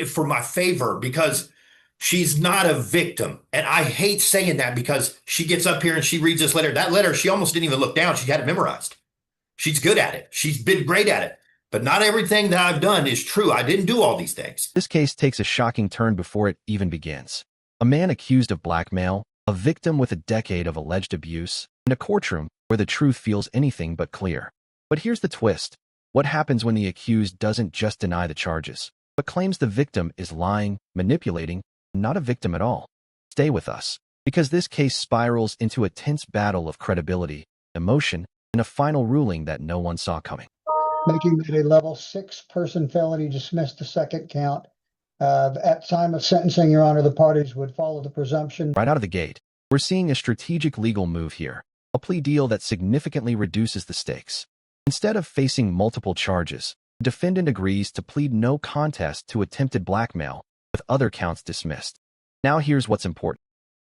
for my favor because she's not a victim. And I hate saying that because she gets up here and she reads this letter. That letter, she almost didn't even look down. She had it memorized. She's good at it. She's been great at it. But not everything that I've done is true. I didn't do all these things. This case takes a shocking turn before it even begins. A man accused of blackmail, a victim with a decade of alleged abuse, and a courtroom where the truth feels anything but clear. But here's the twist. What happens when the accused doesn't just deny the charges, but claims the victim is lying, manipulating, not a victim at all? Stay with us, because this case spirals into a tense battle of credibility, emotion, and a final ruling that no one saw coming. Making it a level 6 person felony, dismissed the second count. At time of sentencing, Your Honor, the parties would follow the presumption. Right out of the gate, we're seeing a strategic legal move here, a plea deal that significantly reduces the stakes. Instead of facing multiple charges, the defendant agrees to plead no contest to attempted blackmail, with other counts dismissed. Now here's what's important.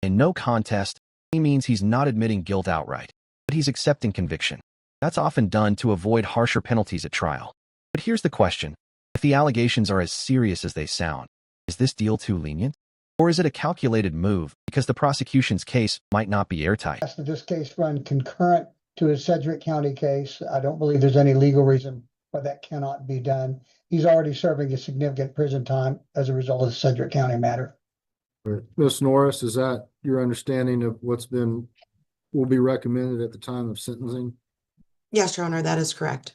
In no contest, he means he's not admitting guilt outright, but he's accepting conviction. That's often done to avoid harsher penalties at trial. But here's the question. If the allegations are as serious as they sound, is this deal too lenient? Or is it a calculated move because the prosecution's case might not be airtight? Asked that this case run concurrent to his Sedgwick County case. I don't believe there's any legal reason why that cannot be done. He's already serving a significant prison time as a result of the Sedgwick County matter. Right. Ms. Norris, is that your understanding of will be recommended at the time of sentencing? Yes, Your Honor, that is correct.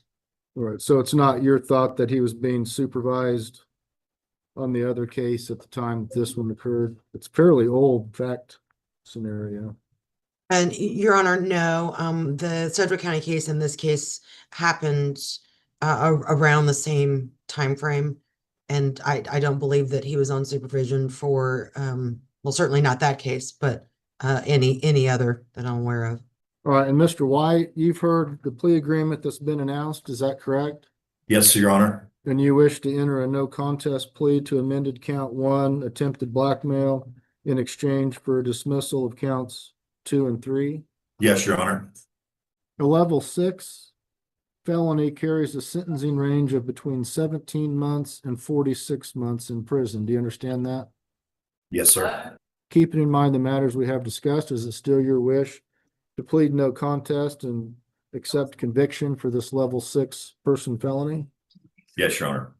All right. So it's not your thought that he was being supervised on the other case at the time that this one occurred? It's fairly old fact scenario. And Your Honor, no, the Sedgwick County case in this case happened around the same time frame. And I don't believe that he was on supervision for, well, certainly not that case, but any other that I'm aware of. All right. And Mr. White, you've heard the plea agreement that's been announced. Is that correct? Yes, Your Honor. And you wish to enter a no contest plea to amended count 1, attempted blackmail, in exchange for dismissal of counts 2 and 3? Yes, Your Honor. A level 6 felony carries a sentencing range of between 17 months and 46 months in prison. Do you understand that? Yes, sir. Keeping in mind the matters we have discussed, is it still your wish to plead no contest and accept conviction for this level 6 person felony? Yes, Your Honor.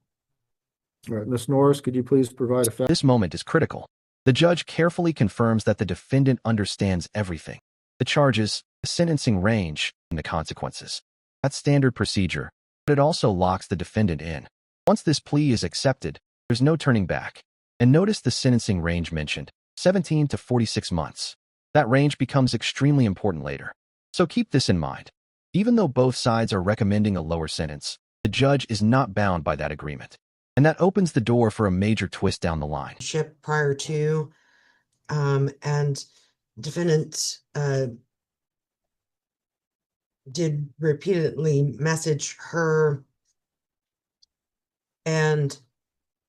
All right, Ms. Norris, could you please provide a fact? This moment is critical. The judge carefully confirms that the defendant understands everything: the charges, the sentencing range, and the consequences. That's standard procedure, but it also locks the defendant in. Once this plea is accepted, there's no turning back. And notice the sentencing range mentioned, 17 to 46 months. That range becomes extremely important later. So keep this in mind. Even though both sides are recommending a lower sentence, the judge is not bound by that agreement. And that opens the door for a major twist down the line. Prior to, and defendant did repeatedly message her and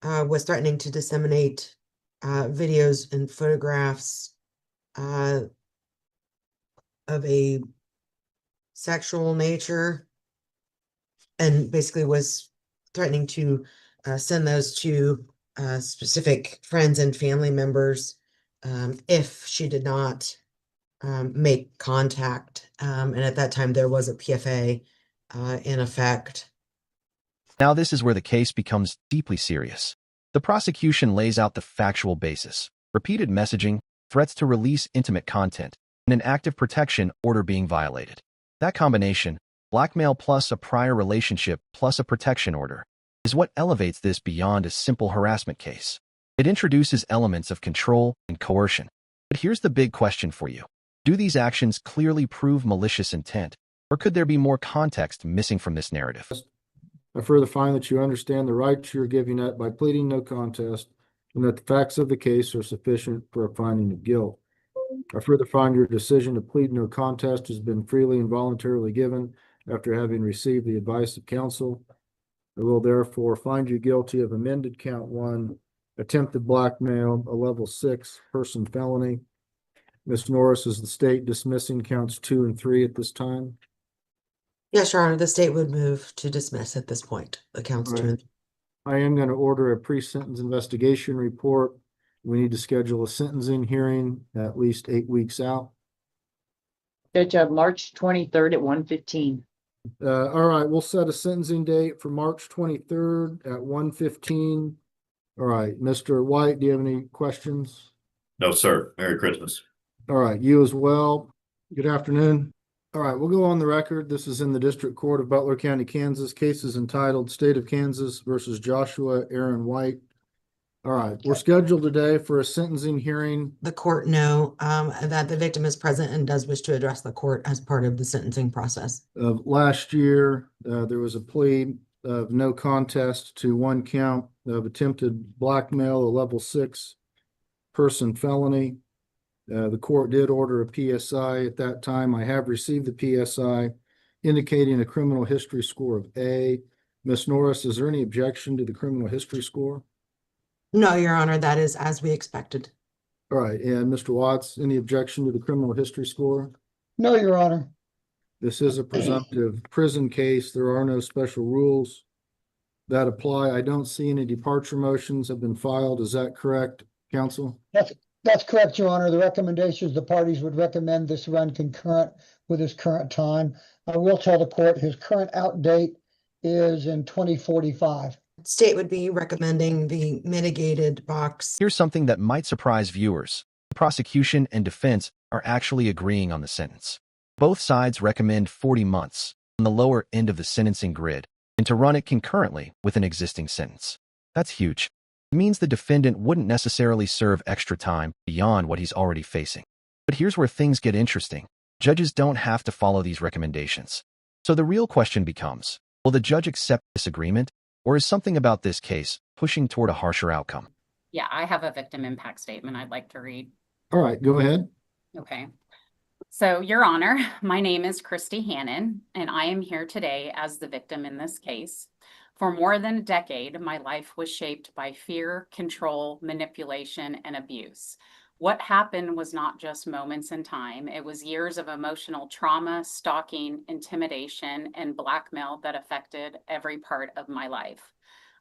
was threatening to disseminate videos and photographs of a sexual nature, and basically was threatening to send those to specific friends and family members if she did not make contact. And at that time, there was a PFA in effect. Now this is where the case becomes deeply serious. The prosecution lays out the factual basis: repeated messaging, threats to release intimate content, and an active protection order being violated. That combination, blackmail plus a prior relationship plus a protection order, is what elevates this beyond a simple harassment case. It introduces elements of control and coercion. But here's the big question for you. Do these actions clearly prove malicious intent, or could there be more context missing from this narrative? I further find that you understand the rights you're giving up by pleading no contest, and that the facts of the case are sufficient for a finding of guilt. I further find your decision to plead no contest has been freely and voluntarily given after having received the advice of counsel. I will therefore find you guilty of amended count 1, attempted blackmail, a level 6 person felony. Ms. Norris, is the state dismissing counts 2 and 3 at this time? Yes, Your Honor, the state would move to dismiss at this point, the counts All 2 right. and 3. I am going to order a pre-sentence investigation report. We need to schedule a sentencing hearing at least 8 weeks out. Judge, March 23rd at 1:15. All right, we'll set a sentencing date for March 23rd at 1:15. All right, Mr. White, do you have any questions? No, sir. Merry Christmas. All right, you as well. Good afternoon. All right, we'll go on the record. This is in the District Court of Butler County, Kansas. Case is entitled State of Kansas versus Joshua Aaron White. All right, we're scheduled today for a sentencing hearing. The court know that the victim is present and does wish to address the court as part of the sentencing process. Of last year, there was a plea of no contest to one count of attempted blackmail, a level 6 person felony. The court did order a PSI at that time. I have received the PSI indicating a criminal history score of A. Ms. Norris, is there any objection to the criminal history score? No, Your Honor, that is as we expected. All right, and Mr. Watts, any objection to the criminal history score? No, Your Honor. This is a presumptive prison case. There are no special rules that apply. I don't see any departure motions have been filed. Is that correct, counsel? That's correct, Your Honor. The recommendations, the parties would recommend this run concurrent with his current time. I will tell the court his current out date is in 2045. State would be recommending the mitigated box. Here's something that might surprise viewers. The prosecution and defense are actually agreeing on the sentence. Both sides recommend 40 months on the lower end of the sentencing grid and to run it concurrently with an existing sentence. That's huge. It means the defendant wouldn't necessarily serve extra time beyond what he's already facing. But here's where things get interesting. Judges don't have to follow these recommendations. So the real question becomes, will the judge accept this agreement, or is something about this case pushing toward a harsher outcome? Yeah, I have a victim impact statement I'd like to read. All right, go ahead. Okay. So, Your Honor, my name is Christy Hannon, and I am here today as the victim in this case. For more than a decade, my life was shaped by fear, control, manipulation, and abuse. What happened was not just moments in time. It was years of emotional trauma, stalking, intimidation, and blackmail that affected every part of my life.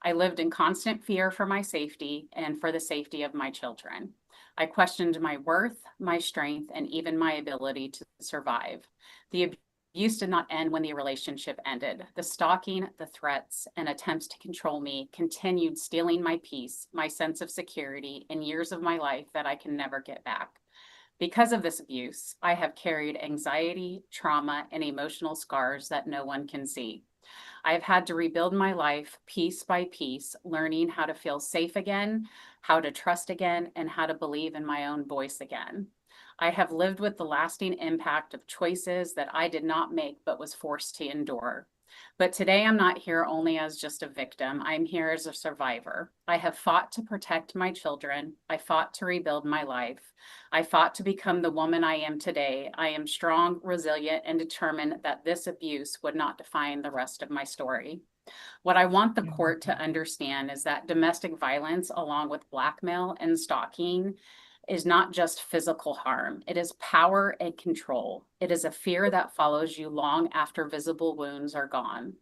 I lived in constant fear for my safety and for the safety of my children. I questioned my worth, my strength, and even my ability to survive. The abuse did not end when the relationship ended. The stalking, the threats, and attempts to control me continued stealing my peace, my sense of security, and years of my life that I can never get back. Because of this abuse, I have carried anxiety, trauma, and emotional scars that no one can see. I have had to rebuild my life piece by piece, learning how to feel safe again, how to trust again, and how to believe in my own voice again. I have lived with the lasting impact of choices that I did not make but was forced to endure. But today I'm not here only as just a victim. I'm here as a survivor. I have fought to protect my children. I fought to rebuild my life. I fought to become the woman I am today. I am strong, resilient, and determined that this abuse would not define the rest of my story. What I want the court to understand is that domestic violence, along with blackmail and stalking, is not just physical harm. It is power and control. It is a fear that follows you long after visible wounds are gone.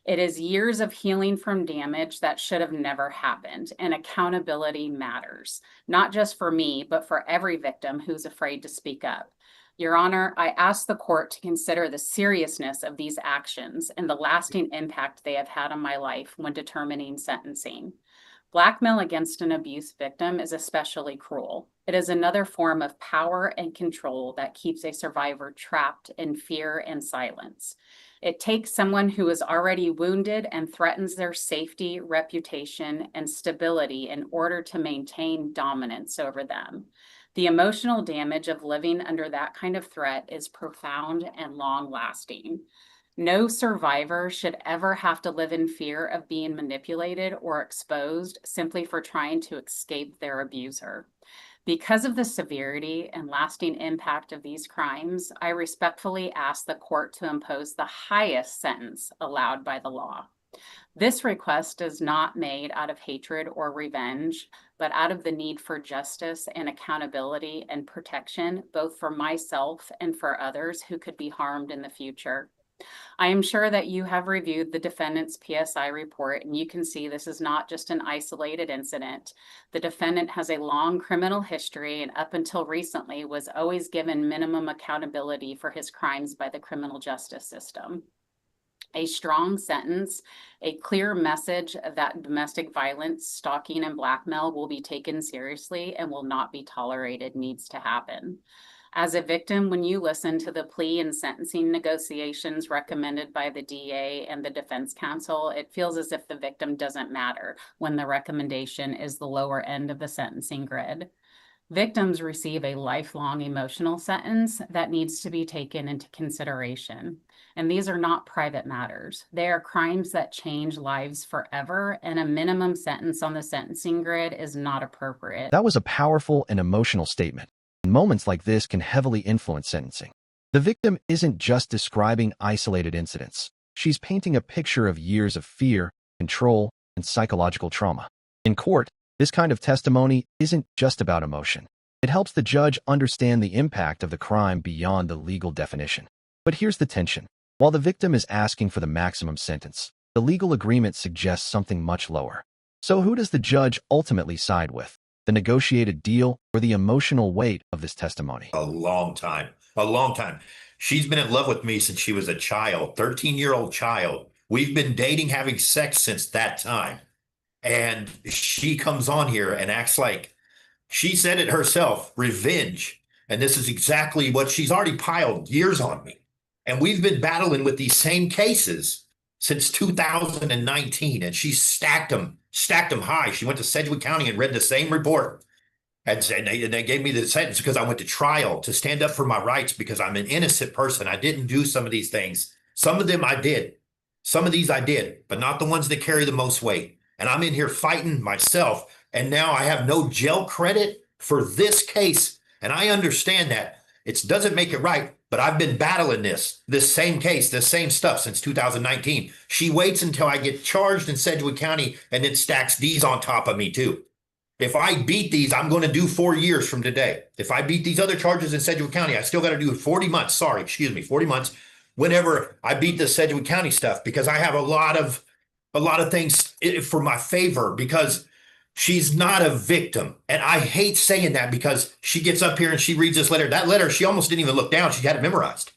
It is years of healing from damage that should have never happened, and accountability matters, not just for me, but for every victim who's afraid to speak up. Your Honor, I ask the court to consider the seriousness of these actions and the lasting impact they have had on my life when determining sentencing. Blackmail against an abuse victim is especially cruel. It is another form of power and control that keeps a survivor trapped in fear and silence. It takes someone who is already wounded and threatens their safety, reputation, and stability in order to maintain dominance over them. The emotional damage of living under that kind of threat is profound and long-lasting. No survivor should ever have to live in fear of being manipulated or exposed simply for trying to escape their abuser. Because of the severity and lasting impact of these crimes, I respectfully ask the court to impose the highest sentence allowed by the law. This request is not made out of hatred or revenge, but out of the need for justice and accountability and protection, both for myself and for others who could be harmed in the future. I am sure that you have reviewed the defendant's PSI report, and you can see this is not just an isolated incident. The defendant has a long criminal history and up until recently was always given minimum accountability for his crimes by the criminal justice system. A strong sentence, a clear message that domestic violence, stalking, and blackmail will be taken seriously and will not be tolerated needs to happen. As a victim, when you listen to the plea and sentencing negotiations recommended by the DA and the defense counsel, it feels as if the victim doesn't matter when the recommendation is the lower end of the sentencing grid. Victims receive a lifelong emotional sentence that needs to be taken into consideration. And these are not private matters. They are crimes that change lives forever, and a minimum sentence on the sentencing grid is not appropriate. That was a powerful and emotional statement. And moments like this can heavily influence sentencing. The victim isn't just describing isolated incidents. She's painting a picture of years of fear, control, and psychological trauma. In court, this kind of testimony isn't just about emotion. It helps the judge understand the impact of the crime beyond the legal definition. But here's the tension. While the victim is asking for the maximum sentence, the legal agreement suggests something much lower. So who does the judge ultimately side with? The negotiated deal or the emotional weight of this testimony? A long time. A long time. She's been in love with me since she was a child, 13-year-old child. We've been dating, having sex since that time. And she comes on here and acts like she said it herself, revenge. And this is exactly what she's already piled years on me. And we've been battling with these same cases since 2019. And she stacked them high. She went to Sedgwick County and read the same report. And they gave me the sentence because I went to trial to stand up for my rights because I'm an innocent person. I didn't do some of these things. Some of them I did. Some of these I did, but not the ones that carry the most weight. And I'm in here fighting myself. And now I have no jail credit for this case. And I understand that. It doesn't make it right, but I've been battling this same case, this same stuff since 2019. She waits until I get charged in Sedgwick County and then stacks these on top of me too. If I beat these, I'm going to do 4 years from today. If I beat these other charges in Sedgwick County, I still got to do 40 months. 40 months whenever I beat the Sedgwick County stuff, because I have a lot of things for my favor, because she's not a victim. And I hate saying that because she gets up here and she reads this letter. That letter, she almost didn't even look down. She had it memorized.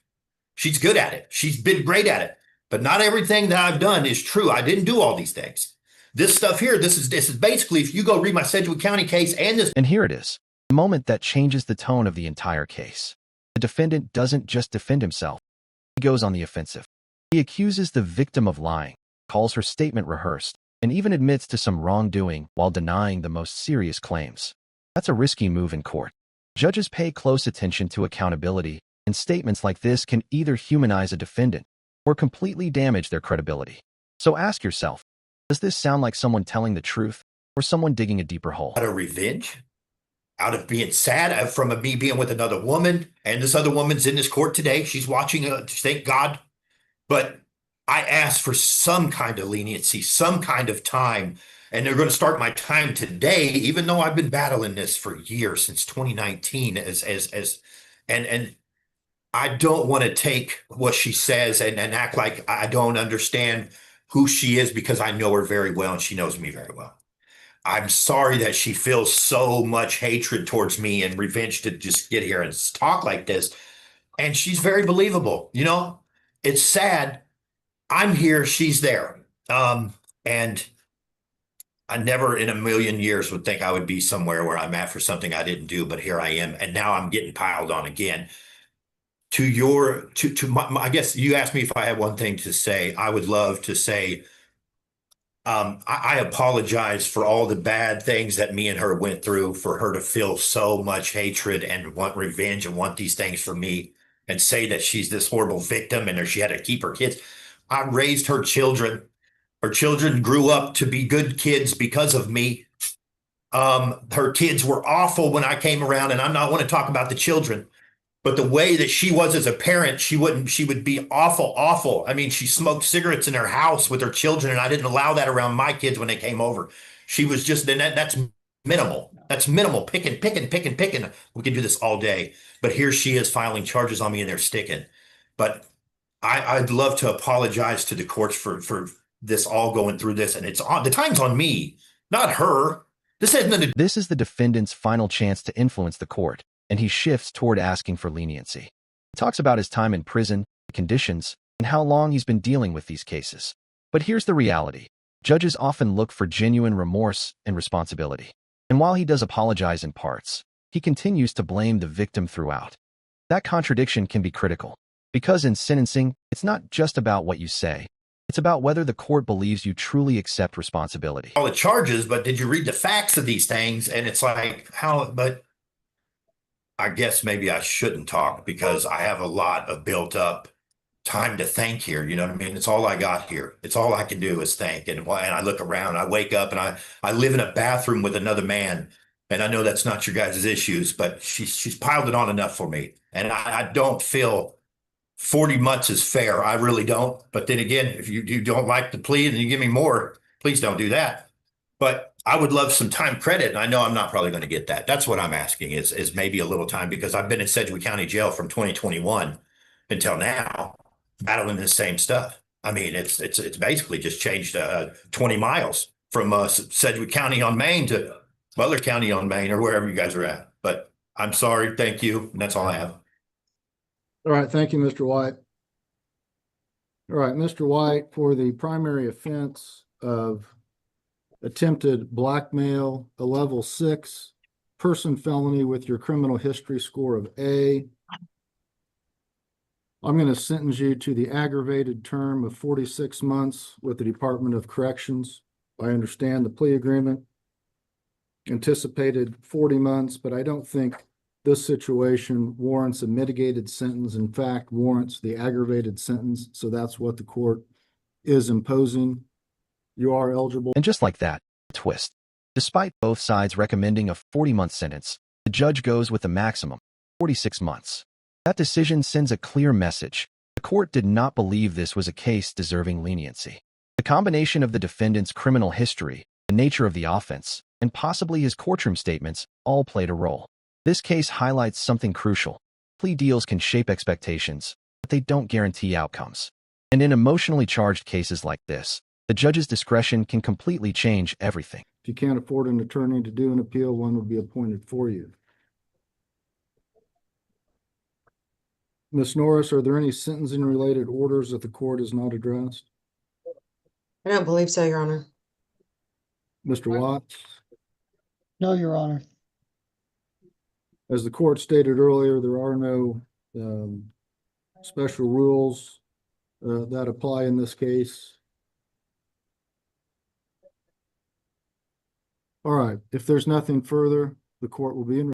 She's good at it. She's been great at it. But not everything that I've done is true. I didn't do all these things. This stuff here, this is basically, if you go read my Sedgwick County case and this. And here it is, the moment that changes the tone of the entire case. The defendant doesn't just defend himself. He goes on the offensive. He accuses the victim of lying, calls her statement rehearsed, and even admits to some wrongdoing while denying the most serious claims. That's a risky move in court. Judges pay close attention to accountability, and statements like this can either humanize a defendant or completely damage their credibility. So ask yourself, does this sound like someone telling the truth or someone digging a deeper hole? Out of revenge, out of being sad from me being with another woman, and this other woman's in this court today. She's watching, thank God. But I asked for some kind of leniency, some kind of time, and they're going to start my time today, even though I've been battling this for years, since 2019, and I don't want to take what she says and act like I don't understand who she is, because I know her very well and she knows me very well. I'm sorry that she feels so much hatred towards me and revenge to just get here and talk like this. And she's very believable. You know, it's sad. I'm here, she's there. And I never in a million years would think I would be somewhere where I'm at for something I didn't do, but here I am. And now I'm getting piled on again. I guess you asked me if I had one thing to say. I would love to say, I apologize for all the bad things that me and her went through, for her to feel so much hatred and want revenge and want these things from me, and say that she's this horrible victim and she had to keep her kids. I raised her children. Her children grew up to be good kids because of me. Her kids were awful when I came around, and I want to talk about the children. But the way that she was as a parent, she would be awful, awful. I mean, she smoked cigarettes in her house with her children, and I didn't allow that around my kids when they came over. She was just, that's minimal. That's minimal. Picking. We can do this all day. But here she is filing charges on me, and they're sticking. But I'd love to apologize to the courts for this all going through this, and it's on the time's on me, not her. This has nothing to This is the defendant's final chance to influence the court, and he shifts toward asking for leniency. He talks about his time in prison, the conditions, and how long he's been dealing with these cases. But here's the reality. Judges often look for genuine remorse and responsibility. And while he does apologize in parts, he continues to blame the victim throughout. That contradiction can be critical, because in sentencing, it's not just about what you say. It's about whether the court believes you truly accept responsibility. all the charges, but did you read the facts of these things? And it's like, how, but I guess maybe I shouldn't talk because I have a lot of built up time to think here. You know what I mean? It's all I got here. It's all I can do is think. And I look around, I wake up and I live in a bathroom with another man. And I know that's not your guys' issues, but she's piled it on enough for me. And I don't feel 40 months is fair. I really don't. But then again, if you don't like the plea and you give me more, please don't do that. But I would love some time credit. And I know I'm not probably going to get that. That's what I'm asking is maybe a little time because I've been in Sedgwick County Jail from 2021 until now, battling the same stuff. I mean, it's basically just changed 20 miles from Sedgwick County on Maine to Butler County on Maine or wherever you guys are at. But I'm sorry. Thank you. And that's all I have. All right, thank you, Mr. White. All right, Mr. White, for the primary offense of attempted blackmail, a level 6 person felony with your criminal history score of A, I'm going to sentence you to the aggravated term of 46 months with the Department of Corrections. I understand the plea agreement anticipated 40 months, but I don't think this situation warrants a mitigated sentence. In fact, warrants the aggravated sentence. So that's what the court is imposing. You are eligible. And just like that, twist. Despite both sides recommending a 40-month sentence, the judge goes with the maximum, 46 months. That decision sends a clear message. The court did not believe this was a case deserving leniency. The combination of the defendant's criminal history, the nature of the offense, and possibly his courtroom statements all played a role. This case highlights something crucial. Plea deals can shape expectations, but they don't guarantee outcomes. And in emotionally charged cases like this, the judge's discretion can completely change everything. If you can't afford an attorney to do an appeal, one will be appointed for you. Ms. Norris, are there any sentencing related orders that the court has not addressed? I don't believe so, Your Honor. Mr. Watts? No, Your Honor. As the court stated earlier, there are no special rules that apply in this case. All right, if there's nothing further, the court will be in